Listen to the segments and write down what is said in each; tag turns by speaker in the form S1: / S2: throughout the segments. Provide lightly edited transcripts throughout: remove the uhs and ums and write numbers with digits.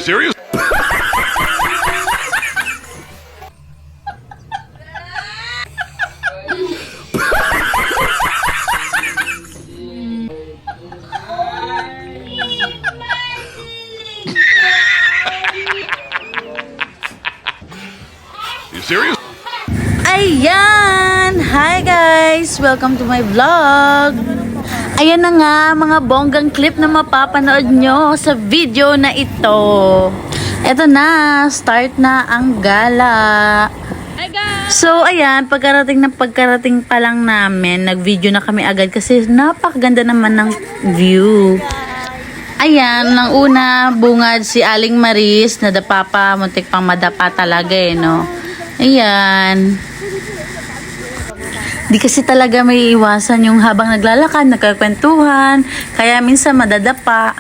S1: serious? You serious?
S2: Ayan! Hi guys! Welcome to my vlog! Ayan na nga mga bonggang clip na mapapanood nyo sa video na ito. Eto na, start na ang gala.
S3: Hi guys!
S2: So ayan, pagkarating pa lang namin, nag-video na kami agad kasi napakaganda naman ng view. Ayan, nang una bungad si Aling Maris, nadapa pa, muntik pang madapa talaga no. Ayan. Di kasi talaga may iwasan yung habang naglalakad, nagkakwentuhan, kaya minsan madadapa.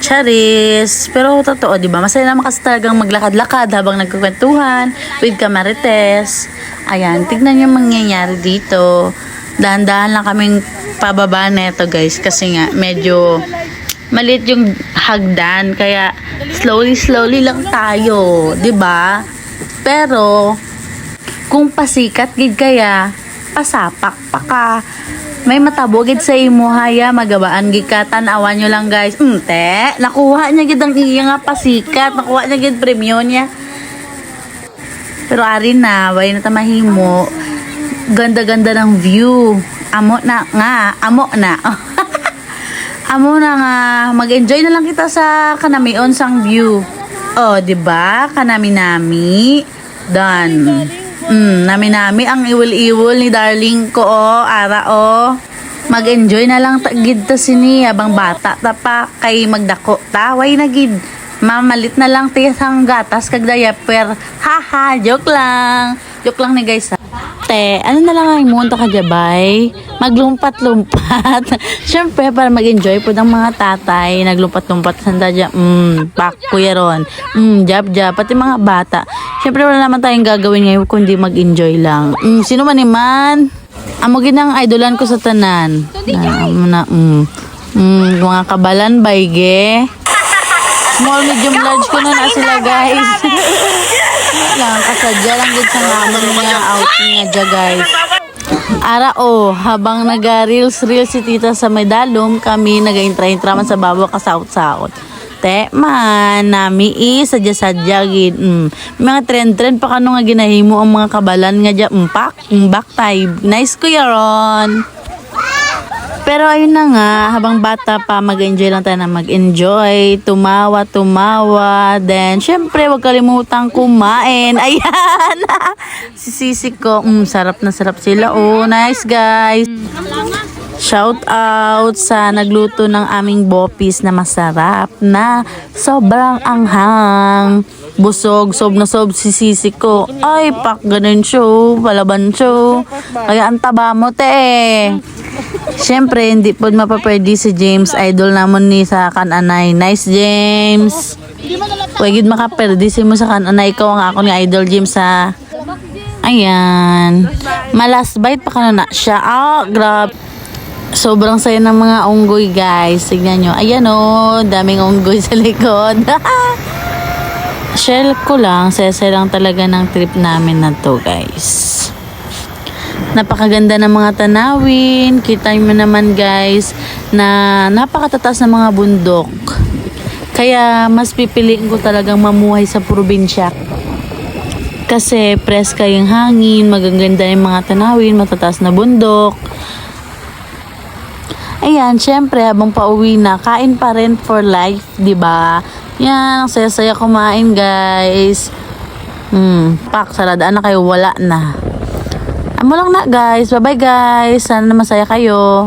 S2: Charis. Pero totoo, di ba? Masaya naman kasi talagang maglakad-lakad habang nagkakwentuhan with kamarites. Ayan, tignan yung mangyayari dito. Dahan-dahan lang kaming pababa neto guys kasi nga medyo maliit yung hagdan, kaya slowly lang tayo, di ba? Pero kung pasikat gid kaya pasapak pa ka, may matabogid sa imo haya magabaan gid ka, tan-awan nyo lang guys. Te, nakuha niya gid ang iya nga pasikat, nakuha niya gid premyo niya. Pero ari na, way na tamahimo. Ganda-ganda ng view. Amo na nga, amo na. Amo na nga, mag-enjoy na lang kita sa kanamion sang view. Oh, 'di ba? Kanami-nami. Done. Nami-nami ang iwil-iwil ni darling ko ara Mag-enjoy na lang gid ta sini habang bata ta pa kay magdako ta. Way na gid. Mamalit na lang ti sang gatas kag diaper. Haha, joke lang. Joke lang ni guys. Te, ano na lang ang munta ka jabay? Maglumpat-lumpat. Siyempre, para mag-enjoy po ng mga tatay, naglumpat-lumpat sanda dyan. Pak, kuya ron. Jab-jab. Pati mga bata. Siyempre, wala naman tayong gagawin ngayon kundi mag-enjoy lang. Sino man iman? Amo ginang idolan ko sa tanan. Mga kabalan, bayge. Small, medium, large ko na sila, guys. Lang, kasadya lang din sa naman niya outing nga dya, guys. Ara habang naga-reels si tita sa medalom, kami naga-intra-intra man sa babaw kasaot-saot. Te, man, nami sadya-sadya gid. Mga trend-trend pa kano nga ginahimo ang mga kabalan nga dya. Back time. Nice ko yaron. Pero ayun na nga, habang bata pa, mag-enjoy lang tayo na mag-enjoy, tumawa, then syempre, wag kalimutang kumain. Ayan! Si Sisi ko, sarap na sarap sila. Nice guys! Shout out sa nagluto ng aming bopis na masarap na sobrang anghang. Busog, sob na sob si Sisi ko. Ay, pak, ganun siya, palaban siya. Kaya ang taba mo, te. Siyempre, hindi po mapapwede si James. Idol namon ni sa kananay. Nice, James. Huwag yun makapwede si mo sa kananay. Ikaw ang ako ni Idol James, ha. Ayan. Malas bite pa ka na siya. Grabe. Sobrang saya ng mga unggoy, guys. Tignan nyo. Ayan, daming unggoy sa likod. Share ko lang. Saya lang talaga ng trip namin na to, guys. Napakaganda ng mga tanawin. Kita mo naman guys na napakatatas ng mga bundok. Kaya mas pipiliin ko talagang mamuhay sa probinsya. Kasi preska yung hangin, magaganda yung mga tanawin, matataas na bundok. Ayan, syempre habang pauwi na, kain pa rin for life, 'di ba? Yan, saya-saya kumain guys. Pak, saladaan na kayo, wala na. Amo lang na guys. Bye bye guys. Sana masaya kayo.